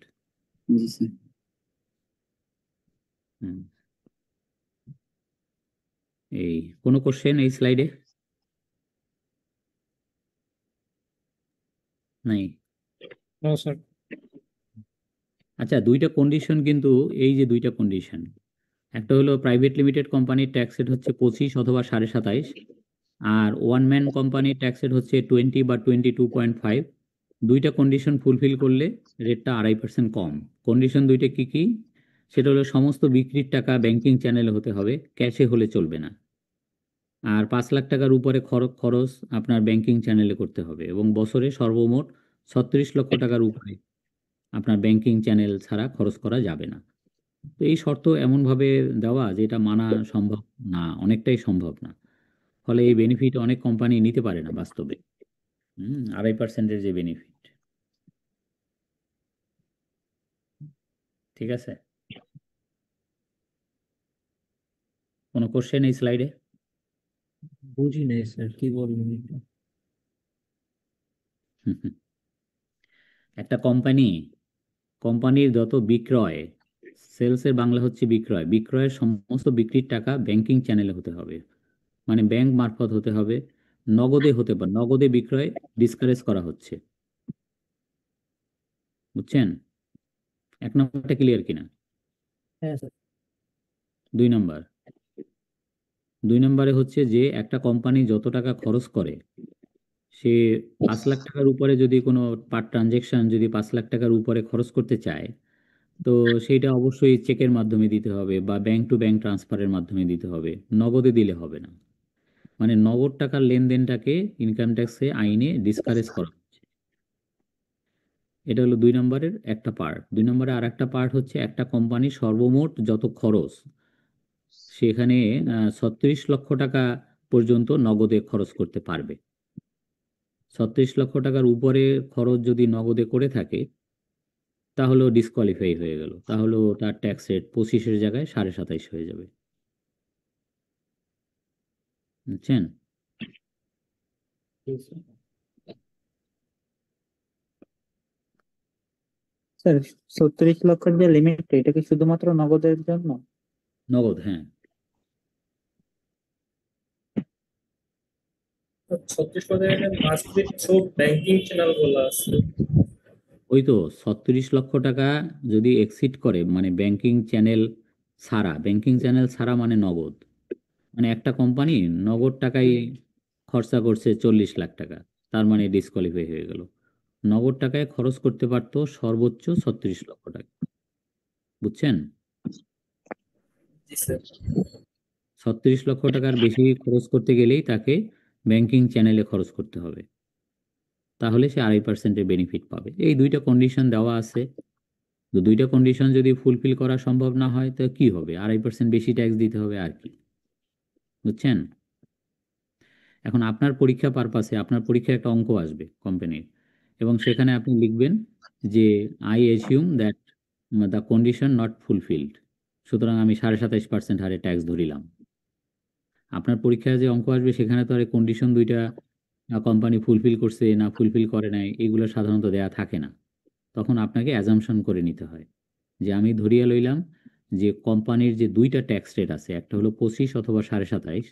G sir. এই কোনো কোশ্চেন এই স্লাইডে? নাই? স্যার আচ্ছা, দুইটা কন্ডিশন কিন্তু, এই যে দুইটা কন্ডিশন, একটা হলো প্রাইভেট লিমিটেড কোম্পানির ট্যাক্স রেট হচ্ছে 25 অথবা 27.5, আর ওয়ান ম্যান কোম্পানির ট্যাক্স রেট হচ্ছে 20 বা 22.5, দুইটা কন্ডিশন ফুলফিল করলে রেটটা 2.5% কম। কন্ডিশন দুইটা কি কি? সেটা হলো সমস্ত বিক্রির টাকা ব্যাংকিং চ্যানেলে হতে হবে, ক্যাশে হলে চলবে না। আর 5 লাখ টাকার উপরে খরচ আপনার ব্যাংকিং চ্যানেলে করতে হবে, এবং বছরে সর্বমোট 36 লক্ষ টাকার উপরে আপনার ব্যাংকিং চ্যানেল ছাড়া খরচ করা যাবে না। তো এই শর্ত এমনভাবে দেওয়া যে এটা মানা সম্ভব না, অনেকটাই সম্ভব না। ফলে এই বেনিফিট অনেক কোম্পানি নিতে পারে না বাস্তবে। 2.5%-এর যে বেনিফিট, ঠিক আছে? কোনো কোশ্চেন এই স্লাইডে? বুঝি নাই স্যার, কি বলবেন একটু? একটা কোম্পানির যত বিক্রয়, সেলসের বাংলা হচ্ছে বিক্রয়, বিক্রয়ের সমস্ত বিক্রির টাকা ব্যাংকিং চ্যানেলে হতে হবে, মানে ব্যাংক মারফত হতে হবে। নগদে হতে পারে, নগদে বিক্রয় ডিসকারেজ করা হচ্ছে। বুঝছেন? 1 নম্বরটা ক্লিয়ার কিনা? হ্যাঁ স্যার। 2 নম্বরে হচ্ছে যে একটা কোম্পানি যত টাকা খরচ করে, সে 5 লাখ টাকার উপরে যদি কোনো পার ট্রানজেকশন যদি 5 লাখ টাকার উপরে খরচ করতে চায়, তো সেইটা অবশ্যই চেকের মাধ্যমে দিতে হবে বা ব্যাংক টু ব্যাংক ট্রান্সফারের মাধ্যমে দিতে হবে, নগদে দিলে হবে না। মানে নগদ টাকার লেনদেনটাকে ইনকাম ট্যাক্সে আইনে ডিসকারেজ করা হচ্ছে। এটা হলো 2 নম্বরের একটা পার্ট। 2 নম্বরে আর একটা পার্ট হচ্ছে একটা কোম্পানির সর্বমোট যত খরচ, সেখানে 36 লক্ষ টাকা পর্যন্ত নগদে খরচ করতে পারবে। 36 লক্ষ টাকার উপরে খরচ যদি নগদে করে থাকে, তাহলেও ডিসকোয়ালিফাই হয়ে গেল, তাহলেও তার ট্যাক্স রেট 25-এর জায়গায় 27.5 হয়ে যাবে। বুঝছেন? স্যার 36 লক্ষের যে লিমিট, এটা কি শুধুমাত্র নগদের জন্য? নগদ, হ্যাঁ। 36 মাসে সব ব্যাংকিং চ্যানেল গুলো আছে। ওই তো 36 লক্ষ টাকা যদি এক্সিড করে, মানে ব্যাংকিং চ্যানেল ছাড়া মানে নগদ, মানে একটা কোম্পানি নগদ টাকায় খরচা করছে 40 লাখ টাকা, তার মানে ডিসকোয়ালিফাই হয়ে গেল। নগদ টাকায় খরচ করতে পারতো সর্বোচ্চ 36 লক্ষ টাকা। বুঝছেন? জি স্যার। 36 লক্ষ টাকার বেশি খরচ করতে গেলেই তাকে ব্যাংকিং চ্যানেলে খরচ করতে হবে, তাহলে সে 2.5%-এর বেনিফিট পাবে। এই দুইটা কন্ডিশন দেওয়া আছে। তো দুইটা কন্ডিশন যদি ফুলফিল করা সম্ভব না হয়, তো কি হবে? 2.5% বেশি ট্যাক্স দিতে হবে আর কি। বুঝছেন? এখন আপনার পরীক্ষা পারপাসে আপনার পরীক্ষায় একটা অঙ্ক আসবে কোম্পানির, এবং সেখানে আপনি লিখবেন যে I assume that the condition not fulfilled, সুতরাং আমি 27.5% হারে ট্যাক্স ধরিলাম। আপনার পরীক্ষায় যে অঙ্ক আসবে সেখানে তো আর কন্ডিশন দুইটা কোম্পানি ফুলফিল করছে না ফুলফিল করে নাই এগুলো সাধারণত দেয়া থাকে না। তখন আপনাকে অ্যাজাম্পশন করে নিতে হয় যে আমি ধরিয়া লইলাম যে কোম্পানির যে দুইটা ট্যাক্স রেট আছে, একটা হলো 25 অথবা 27.5।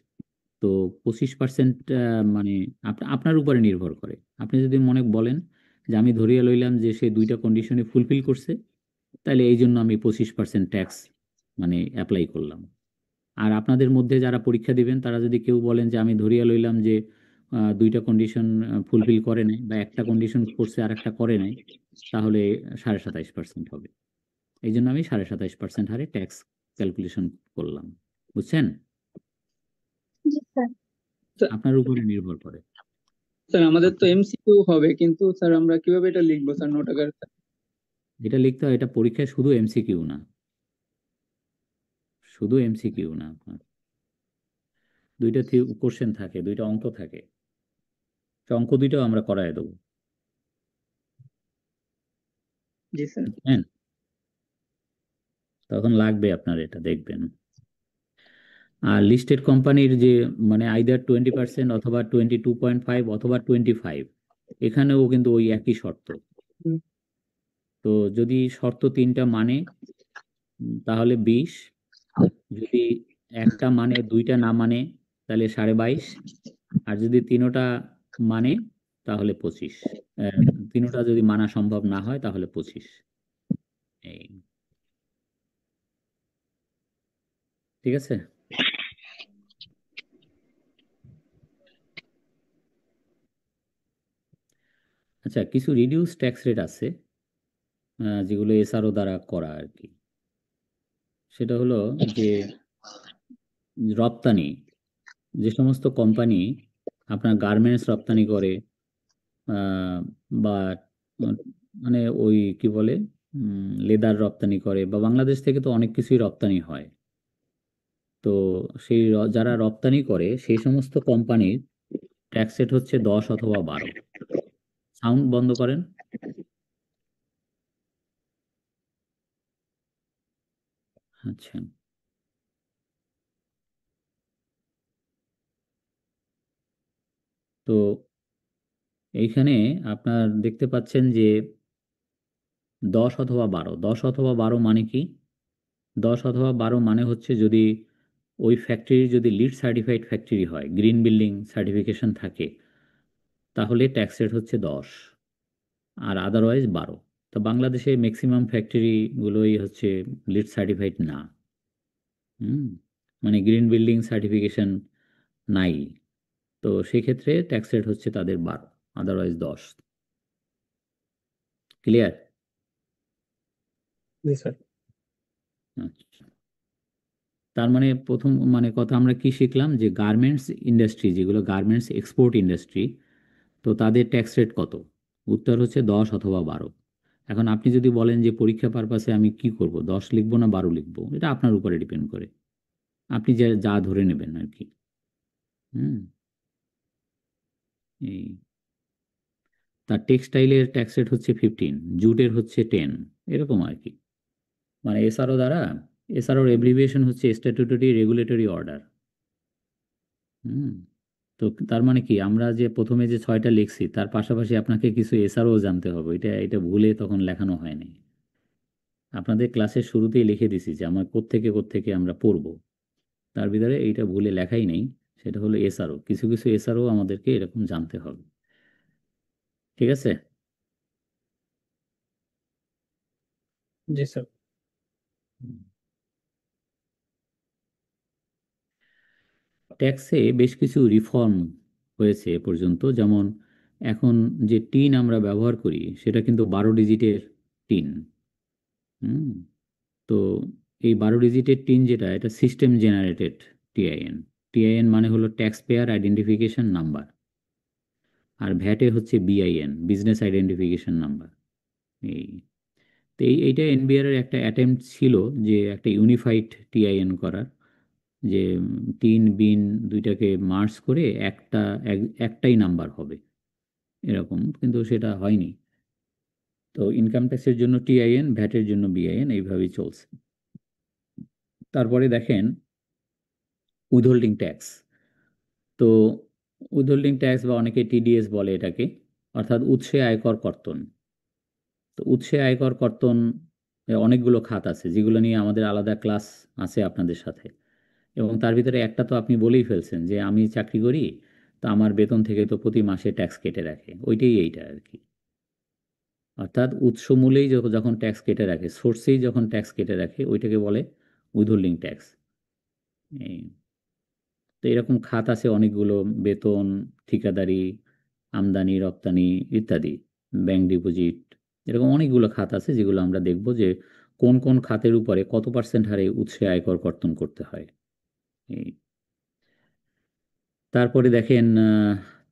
তো 25% মানে আপনার উপরে নির্ভর করে। আপনি যদি মনে বলেন যে আমি ধরিয়া লইলাম যে সে দুইটা কন্ডিশনে ফুলফিল করছে, তাহলে এই জন্য আমি 25% ট্যাক্স মানে অ্যাপ্লাই করলাম। আর আপনাদের মধ্যে যারা পরীক্ষা দিবেন তারা যদি কেউ বলেন যে আমি ধরিয়া লইলাম যে দুইটা কন্ডিশন ফুলফিল করে নাই, বা একটা কন্ডিশন করছে আর একটা করে নাই, তাহলে 27.5% হবে। এই জন্য আমি 27.5% হারে ট্যাক্স ক্যালকুলেশন করলাম। বুঝছেন? আপনার উপরে নির্ভর করে। স্যার আমাদের তো এমসিকিউ হবে, কিন্তু স্যার আমরা কিভাবে এটা লিখবো স্যার নোট আকারে? এটা লিখতে হয়, এটা পরীক্ষায় শুধু এমসিকিউ না, শুধু এমসিকিউ না, আপনার দুইটা কোশ্চেন থাকে, দুইটা অঙ্ক থাকে। সে অঙ্ক দুইটাও আমরা করায় দেবো। জি স্যার। হ্যাঁ, তখন লাগবে আপনার, এটা দেখবেন। আর লিস্টেড কোম্পানির যে মানে আইদার 20% অথবা 22.5 অথবা 25, এখানেও কিন্তু ওই একই শর্ত। তো যদি শর্ত তিনটা মানে তাহলে 20, যদি একটা মানে দুইটা না মানে তাহলে 22.5, আর যদি তিনোটা মানে তাহলে 25। তিনোটা যদি মানা সম্ভব না হয় তাহলে 25। এই, ঠিক আছে? আচ্ছা, আচ্ছা, কিছু রিডিউস ট্যাক্স রেট আছে যেগুলো এসআরও দ্বারা করা আর কি। সেটা হলো যে রপ্তানি, যে সমস্ত কোম্পানি আপনার গার্মেন্টস রপ্তানি করে বা মানে ওই কি বলে লেদার রপ্তানি করে, বা বাংলাদেশ থেকে তো অনেক কিছুই রপ্তানি হয়। তো সেই যারা রপ্তানি করে সেই সমস্ত কোম্পানির ট্যাক্স রেট হচ্ছে 10 অথবা 12। সাউন্ড বন্ধ করেন। আচ্ছা, তো এইখানে আপনার দেখতে পাচ্ছেন যে 10 অথবা 12, 10 অথবা 12 মানে কি? 10 অথবা 12 মানে হচ্ছে যদি ওই ফ্যাক্টরি যদি লিড সার্টিফাইড ফ্যাক্টরি হয়, গ্রিন বিল্ডিং সার্টিফিকেশন থাকে, তাহলে ট্যাক্স রেট হচ্ছে 10, আর আদারওয়াইজ 12। তো বাংলাদেশে ম্যাক্সিমাম ফ্যাক্টরিগুলোই হচ্ছে লিড সার্টিফাইড না। মানে গ্রিন বিল্ডিং সার্টিফিকেশন নাই, তো সেক্ষেত্রে ট্যাক্স রেট হচ্ছে তাদের 12, আদারওয়াইজ 10। ক্লিয়ার? জি স্যার। আচ্ছা, তার মানে প্রথম মানে কথা আমরা কি শিখলাম, যে গার্মেন্টস ইন্ডাস্ট্রি, যেগুলো গার্মেন্টস এক্সপোর্ট ইন্ডাস্ট্রি, তো তাদের ট্যাক্স রেট কত? উত্তর হচ্ছে 10 অথবা 12। এখন আপনি যদি বলেন যে পরীক্ষা পারপাসে আমি কি করব, 10 লিখবো না 12 লিখবো, এটা আপনার উপরে ডিপেন্ড করে, আপনি যা যা ধরে নেবেন আর কি। হুম এই তার টেক্সটাইলের ট্যাক্স রেট হচ্ছে 15, জুটের হচ্ছে 10, এরকম আর কি। মানে এসআরও দ্বারা, এসআরওর এব্রিভিয়েশন হচ্ছে স্ট্যাটুটরি রেগুলেটরি অর্ডার। হুম তো তার মানে কি, আমরা যে প্রথমে যে 6টা লিখছি তার পাশাপাশি আপনাকে কিছু এসআরও জানতে হবে, এটা এটা ভুলে তখন লেখানো হয়নি। আপনাদের ক্লাসের শুরুতেই লিখে দিছি যে আমার কোত্থেকে আমরা পড়ব, তার ভিতরে এইটা ভুলে লেখাই নেই। সেটা হলো এসআরও, কিছু কিছু এসআরও আমাদেরকে এরকম জানতে হবে। ঠিক আছে? জি স্যার। ট্যাক্সে বেশ কিছু রিফর্ম হয়েছে এ পর্যন্ত, যেমন এখন যে টিন আমরা ব্যবহার করি সেটা কিন্তু 12 ডিজিটের টিন। হুম তো এই 12 ডিজিটের টিন যেটা, এটা সিস্টেম জেনারেটেড টিআইএন। টিআইএন মানে হলো ট্যাক্স পেয়ার আইডেন্টিফিকেশন নাম্বার, আর ভ্যাটে হচ্ছে বিআইএন, বিজনেস আইডেন্টিফিকেশন নাম্বার। এই তো এইটা এনবিআর এর একটা অ্যাটেম্প্ট ছিল যে একটা ইউনিফাইড টিআইএন করার, যে টিন বিন দুইটাকে মার্জ করে একটাই নাম্বার হবে এরকম, কিন্তু সেটা হয়নি। তো ইনকাম ট্যাক্সের জন্য টিআইএন, ভ্যাটের জন্য বিআইএন, এইভাবেই চলছে। তারপরে দেখেন উইথহোল্ডিং ট্যাক্স। তো উইথহোল্ডিং ট্যাক্স বা অনেকে টিডিএস বলে এটাকে, অর্থাৎ উৎসে আয়কর কর্তন। তো উৎসে আয়কর কর্তন অনেকগুলো খাত আছে, যেগুলো নিয়ে আমাদের আলাদা ক্লাস আছে আপনাদের সাথে। এবং তার ভিতরে একটা তো আপনি বলেই ফেলছেন যে আমি চাকরি করি, তো আমার বেতন থেকে তো প্রতি মাসে ট্যাক্স কেটে রাখে, ওইটাই এইটা আর কি। অর্থাৎ উৎস মূলেই যখন ট্যাক্স কেটে রাখে, সোর্সেই যখন ট্যাক্স কেটে রাখে, ওইটাকে বলে উইথহোল্ডিং ট্যাক্স। তো এরকম খাত আছে অনেকগুলো, বেতন, ঠিকাদারি, আমদানি রপ্তানি ইত্যাদি, ব্যাংক ডিপোজিট, এরকম অনেকগুলো খাত আছে যেগুলো আমরা দেখব যে কোন কোন খাতের উপরে কত পার্সেন্ট হারে উৎসে আয়কর কর্তন করতে হয়। এই তারপরে দেখেন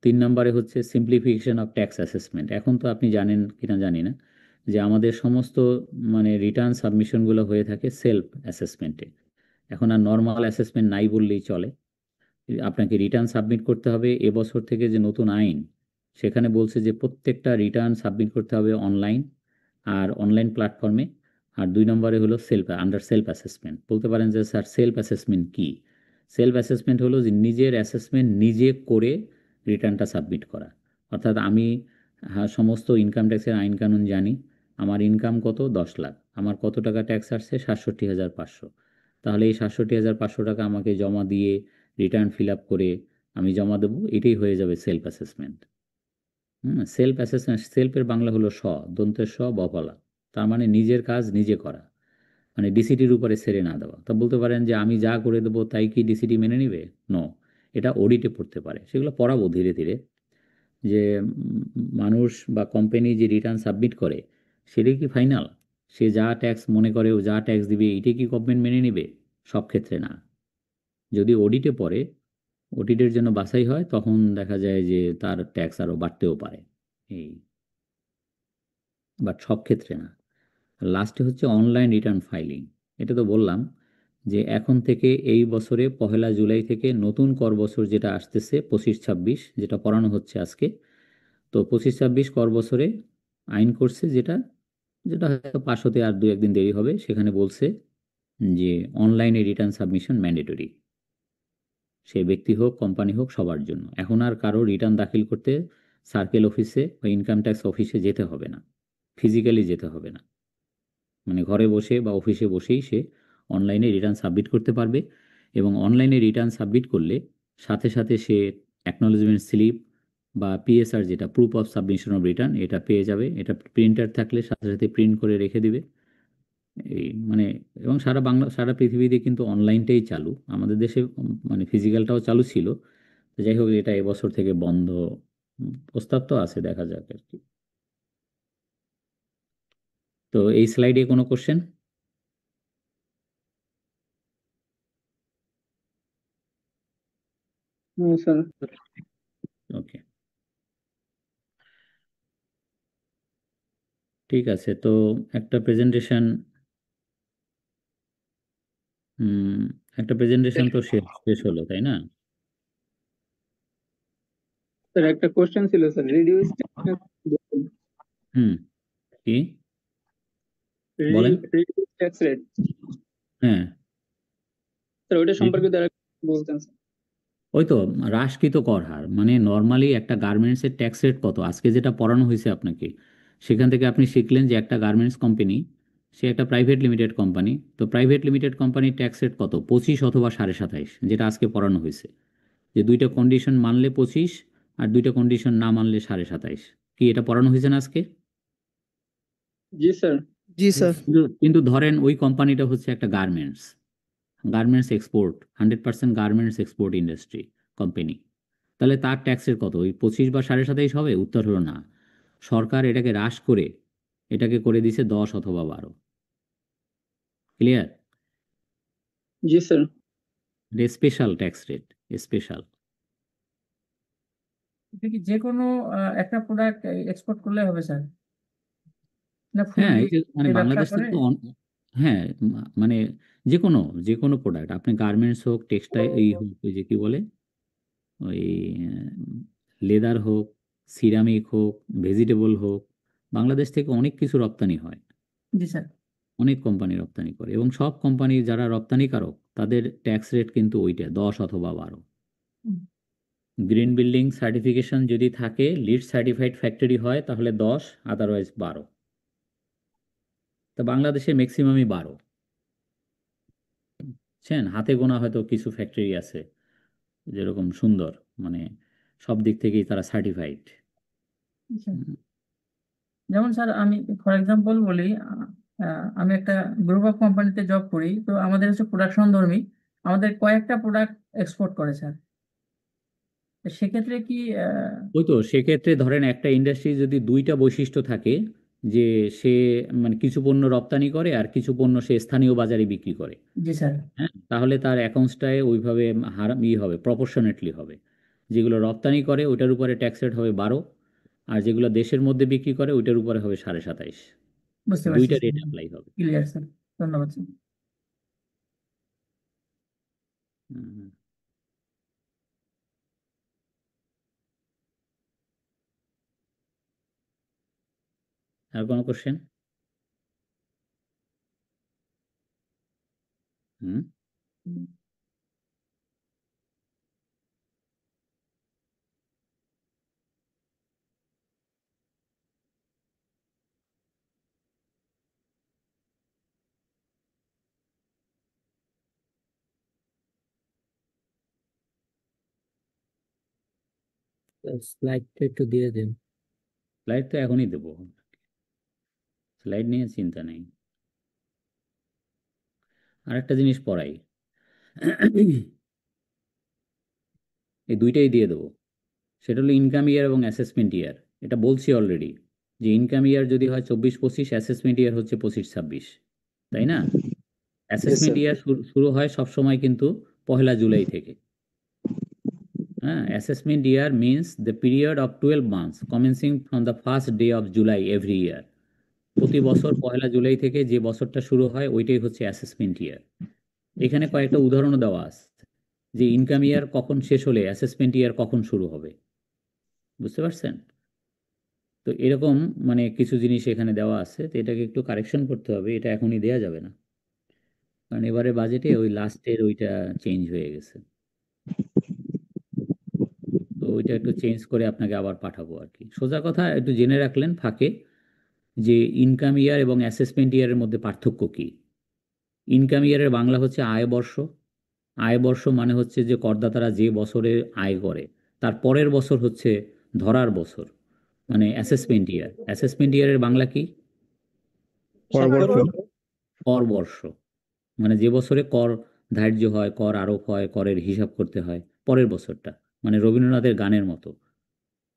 3 নম্বরে হচ্ছে সিম্পলিফিকেশন অফ ট্যাক্স অ্যাসেসমেন্ট। এখন তো আপনি জানেন কিনা জানি না যে আমাদের সমস্ত মানে রিটার্ন সাবমিশনগুলো হয়ে থাকে সেলফ অ্যাসেসমেন্টে। এখন আর নর্মাল অ্যাসেসমেন্ট নাই বললেই চলে। আপনাকে রিটার্ন সাবমিট করতে হবে। এবছর থেকে যে নতুন আইন, সেখানে বলছে যে প্রত্যেকটা রিটার্ন সাবমিট করতে হবে অনলাইন, আর অনলাইন প্ল্যাটফর্মে। আর 2 নম্বরে হলো আন্ডার সেলফ অ্যাসেসমেন্ট। বলতে পারেন যে স্যার সেলফ অ্যাসেসমেন্ট কি? সেলফ অ্যাসেসমেন্ট হলো যে নিজের অ্যাসেসমেন্ট নিজে করে রিটার্নটা সাবমিট করা। অর্থাৎ আমি সমস্ত ইনকাম ট্যাক্সের আইন কানুন জানি, আমার ইনকাম কত, 10 লাখ, আমার কত টাকা ট্যাক্স আসছে, 67,500। তাহলে এই 67,500 টাকা আমাকে জমা দিয়ে রিটার্ন ফিল আপ করে আমি জমা দেবো, এটাই হয়ে যাবে সেলফ অ্যাসেসমেন্ট। সেলফ অ্যাসেসমেন্ট, সেলফের বাংলা হলো দন্তের বফলা, তার মানে নিজের কাজ নিজে করা, মানে ডিসিটির উপরে ছেড়ে না দেওয়া। তা বলতে পারেন যে আমি যা করে দেবো তাই কি ডিসিটি মেনে নিবে? নো, এটা অডিটে পড়তে পারে, সেগুলো পড়াবো ধীরে ধীরে। যে মানুষ বা কোম্পানি যে রিটার্ন সাবমিট করে সেটাই কি ফাইনাল? সে যা ট্যাক্স মনে করে ও যা ট্যাক্স দিবে এটাই কি গভর্নমেন্ট মেনে নেবে? সব ক্ষেত্রে না। যদি অডিটে পড়ে, অডিটের জন্য বাছাই হয়, তখন দেখা যায় যে তার ট্যাক্স আরও বাড়তেও পারে। এই, বাট সব ক্ষেত্রে না। লাস্টে হচ্ছে অনলাইন রিটার্ন ফাইলিং। এটা তো বললাম যে এখন থেকে এই বছরে 1 জুলাই থেকে নতুন কর বছর যেটা আসতেছে 25-26, যেটা পড়ানো হচ্ছে আজকে, তো 25-26 কর বছরে আইন করছে যেটা, যেটা হয়তো পাশ হতে আর 2-1 দিন দেরি হবে, সেখানে বলছে যে অনলাইনে রিটার্ন সাবমিশন ম্যান্ডেটরি। সে ব্যক্তি হোক কোম্পানি হোক সবার জন্য। এখন আর কারো রিটার্ন দাখিল করতে সার্কেল অফিসে বা ইনকাম ট্যাক্স অফিসে যেতে হবে না, ফিজিক্যালি যেতে হবে না। মানে ঘরে বসে বা অফিসে বসেই সে অনলাইনে রিটার্ন সাবমিট করতে পারবে, এবং অনলাইনে রিটার্ন সাবমিট করলে সাথে সাথে সে অ্যাকনলেজমেন্ট স্লিপ বা পিএসআর, যেটা proof of submission of return, এটা পেয়ে যাবে। এটা প্রিন্টার থাকলে সাথে সাথে প্রিন্ট করে রেখে দিবে। এই মানে, এবং সারা পৃথিবীতে কিন্তু অনলাইনটাই চালু, আমাদের দেশে মানে ফিজিক্যালটাও চালু ছিল। তো যাই হোক, এটা এবছর থেকে বন্ধ। প্রস্তাব তো আছে, দেখা যাক আর কি। তো এই স্লাইডে কোনো কোশ্চেন? স্যার ওকে, ঠিক আছে। তো একটা প্রেজেন্টেশন একটা প্রেজেন্টেশন তো শেষ শেষ হলো, তাই না? স্যার একটা কোশ্চেন ছিল স্যার, রিডিউস হুম, কি বলেন? ট্যাক্স রেট, হ্যাঁ, স্যার ওইটা সম্পর্কে যদি আরেকটু বলতেন স্যার। ওই তো হ্রাসকৃত কর হার, মানে নর্মালি একটা গার্মেন্টসের ট্যাক্স রেট কত, আজকে যেটা পড়ানো হয়েছে আপনাকে, সেখান থেকে আপনি শিখলেন যে একটা গার্মেন্টস কোম্পানি, সে একটা প্রাইভেট লিমিটেড কোম্পানি, তো প্রাইভেট লিমিটেড কোম্পানির ট্যাক্স রেট কত? 25 অথবা 27.5, যেটা আজকে পড়ানো হয়েছে। যে দুইটা কন্ডিশন মানলে 25, আর দুইটা কন্ডিশন না মানলে 27.5। কি এটা পড়ানো হয়েছে না আজকে? জি স্যার। জি স্যার। কিন্তু ধরেন ওই কোম্পানিটা হচ্ছে একটা garments export, 100% garments export industry company, তাহলে তার ট্যাক্সের কত? ওই 25 বা 27.5 হবে? উত্তর হলো না। সরকার এটাকে হ্রাস করে এটাকে করে দিছে 10 অথবা 12। ক্লিয়ার? জি sir. Special tax rate, special. এটা কি যে কোনো একটা প্রোডাক্ট এক্সপোর্ট করলে হবে স্যার, না হ্যাঁ, ফুললি এই যে মানে ব্যবসা বাংলাদেশ করে? থেকে তো হ্যাঁ, মানে যে কোনো প্রোডাক্ট, আপনি গার্মেন্টস হোক, টেক্সটাইল এই হোক, ওই যে কি বলে, ওই লেদার হোক, সিরামিক হোক, ভেজিটেবল হোক, বাংলাদেশ থেকে অনেক কিছু রপ্তানি হয়। জি স্যার। অনেক কোম্পানি রপ্তানি করে, এবং সব কোম্পানি যারা রপ্তানিকারক তাদের ট্যাক্স রেট কিন্তু ওইটা 10 অথবা 12। গ্রিন বিল্ডিং সার্টিফিকেশন যদি থাকে, লিড সার্টিফাইড ফ্যাক্টরি হয়, তাহলে 10, আদারওয়াইজ 12। তো বাংলাদেশে ম্যাক্সিমামই 12। বুঝছেন, হাতে গোনা হয়তো কিছু ফ্যাক্টরি আছে যেরকম সুন্দর, মানে সব দিক থেকেই তারা সার্টিফাইড। যেমন স্যার আমি ফর এক্সাম্পল বলি, আমি একটা গ্রুপ অফ কোম্পানিতে জব করি, তো আমাদের হচ্ছে প্রোডাকশন ধর্মী, আমাদের কয়েকটা প্রোডাক্ট এক্সপোর্ট করে স্যার। তো সেক্ষেত্রে কি ওই তো, সেক্ষেত্রে ধরেন একটা ইন্ডাস্ট্রি যদি দুইটা বৈশিষ্ট্য থাকে, যে সে মানে কিছু পণ্য রপ্তানি করে আর কিছু পণ্য সে স্থানীয় বাজারে বিক্রি করে, জি স্যার। হ্যাঁ, তাহলে তার অ্যাকাউন্টসটায় ওইভাবে হার হবে, প্রপোর্শনেটলি হবে। যেগুলো রপ্তানি করে ওইটার উপরে ট্যাক্স রেট হবে 12, আর যেগুলো দেশের মধ্যে বিক্রি করে ওইটার উপরে হবে 27.5। বুঝতে পারছি দুইটা স্যার। রেট অ্যাপ্লাই হবে। ক্লিয়ার স্যার, ধন্যবাদ স্যার। হুম। আর কোনো কোশ্চেন? হুম, স্লাইডটা একটু দিয়ে দিন। স্লাইড তো এখনই দেবো, স্লাইড নিয়ে চিন্তা নেই। আর একটা জিনিস পড়াই, এই দুইটাই দিয়ে দেবো। সেটা হলো ইনকাম ইয়ার এবং অ্যাসেসমেন্ট ইয়ার। এটা বলছি অলরেডি যে ইনকাম ইয়ার যদি হয় 24-25, অ্যাসেসমেন্ট ইয়ার হচ্ছে 25-26, তাই না? অ্যাসেসমেন্ট ইয়ার শুরু হয় সবসময় কিন্তু 1 জুলাই থেকে। হ্যাঁ, assessment year means the period of 12 months commencing from the first day of July every year. প্রতি বছর 1 জুলাই থেকে যে বছরটা শুরু হয় ওইটাই হচ্ছে অ্যাসেসমেন্ট ইয়ার। এখানে কয়েকটা উদাহরণও দেওয়া আছে যে ইনকাম ইয়ার কখন শেষ হলে অ্যাসেসমেন্ট ইয়ার কখন শুরু হবে, বুঝতে পারছেন? তো এরকম মানে কিছু জিনিস এখানে দেওয়া আছে, তো এটাকে একটু কারেকশন করতে হবে, এটা এখনই দেয়া যাবে না, কারণ এবারে বাজেটে ওই লাস্টের ওইটা চেঞ্জ হয়ে গেছে। তো ওইটা একটু চেঞ্জ করে আপনাকে আবার পাঠাবো আর কি। সোজা কথা একটু জেনে রাখলেন ফাঁকে যে ইনকাম ইয়ার এবং অ্যাসেসমেন্ট ইয়ারের মধ্যে পার্থক্য কি। ইনকাম ইয়ারের বাংলা হচ্ছে আয়বর্ষ। আয়বর্ষ মানে হচ্ছে যে করদাতারা যে বছরে আয় করে তার পরের বছর হচ্ছে ধরার বছর, মানে অ্যাসেসমেন্ট ইয়ার। অ্যাসেসমেন্ট ইয়ারের বাংলা কি? কর বর্ষ। মানে যে বছরে কর ধার্য হয়, কর আরোপ হয়, করের হিসাব করতে হয়, পরের বছরটা। মানে রবীন্দ্রনাথের গানের মতো,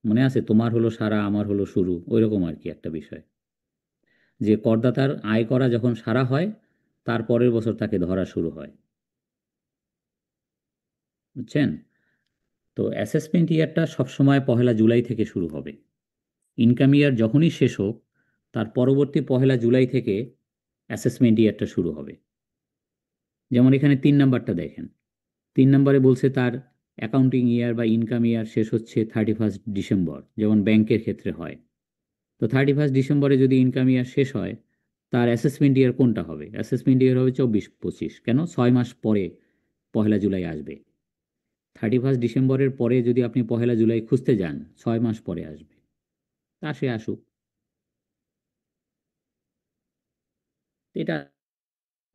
মনে আছে, তোমার হলো সারা আমার হলো শুরু, ওইরকম আর কি একটা বিষয়, যে করদাতার আয় করা যখন সারা হয় তার পরের বছর তাকে ধরা শুরু হয়, বুঝছেন? তো অ্যাসেসমেন্ট ইয়ারটা সবসময় 1 জুলাই থেকে শুরু হবে। ইনকাম ইয়ার যখনই শেষ হোক তার পরবর্তী 1 জুলাই থেকে অ্যাসেসমেন্ট ইয়ারটা শুরু হবে। যেমন এখানে 3 নাম্বারটা দেখেন, 3 নম্বরে বলছে তার অ্যাকাউন্টিং ইয়ার বা ইনকাম ইয়ার শেষ হচ্ছে 31 ডিসেম্বর, যেমন ব্যাংকের ক্ষেত্রে হয়। তো 31 ডিসেম্বরে যদি ইনকাম ইয়ার শেষ হয় তার অ্যাসেসমেন্ট ইয়ার কোনটা হবে? অ্যাসেসমেন্ট ইয়ার হবে 24-25। কেন? 6 মাস পরে 1 জুলাই আসবে। 31 ডিসেম্বরের পরে যদি আপনি 1 জুলাই খুঁজতে যান 6 মাস পরে আসবে। তা সে আসুক। এটা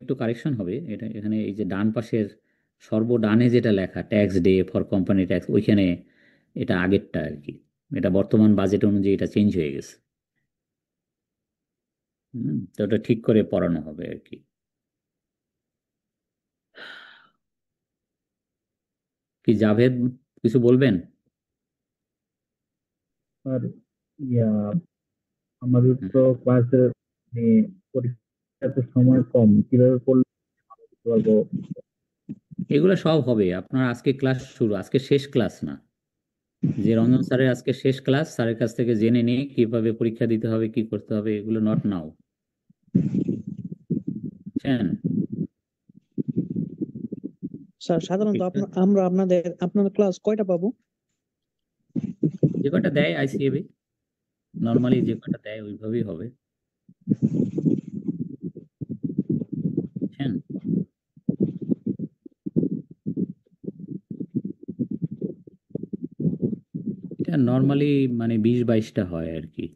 একটু কারেকশন হবে, এটা এখানে এই যে ডান পাশের সর্বডানে যেটা লেখা tax day for company tax, ওইখানে এটা আগেরটা আর কি, এটা বর্তমান বাজেট অনুযায়ী এটা চেঞ্জ হয়ে গেছে। তো ওটা ঠিক করে পড়ানো হবে আর কি। কি জাভেদ কিছু বলবেন? আর আমাদের তো ক্লাসের পরীক্ষাতে সময় কম, কিভাবে পড়লে ভালো করতে পারবো? এগুলো সব হবে আপনার। আজকে ক্লাস শুরু, আজকে শেষ ক্লাস না, যে রঞ্জন স্যারের আজকে শেষ ক্লাস, স্যারের কাছ থেকে জেনে নিয়ে কিভাবে পরীক্ষা দিতে হবে, কি করতে হবে, এগুলো নট নাও, বুঝছেন? স্যার সাধারণত আমরা আপনাদের ক্লাস কয়টা পাবো? যে কটা দেয় আইসিএবি, নর্মালি যে কটা দেয় ওইভাবেই হবে, বুঝছেন? এটা নর্মালি মানে 20-22টা হয় আর কি।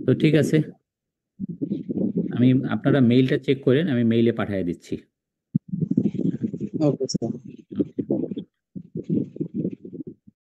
তো ঠিক আছে, আপনারা মেইলটা চেক করেন, আমি মেইলে পাঠিয়ে দিচ্ছি। Okay sir.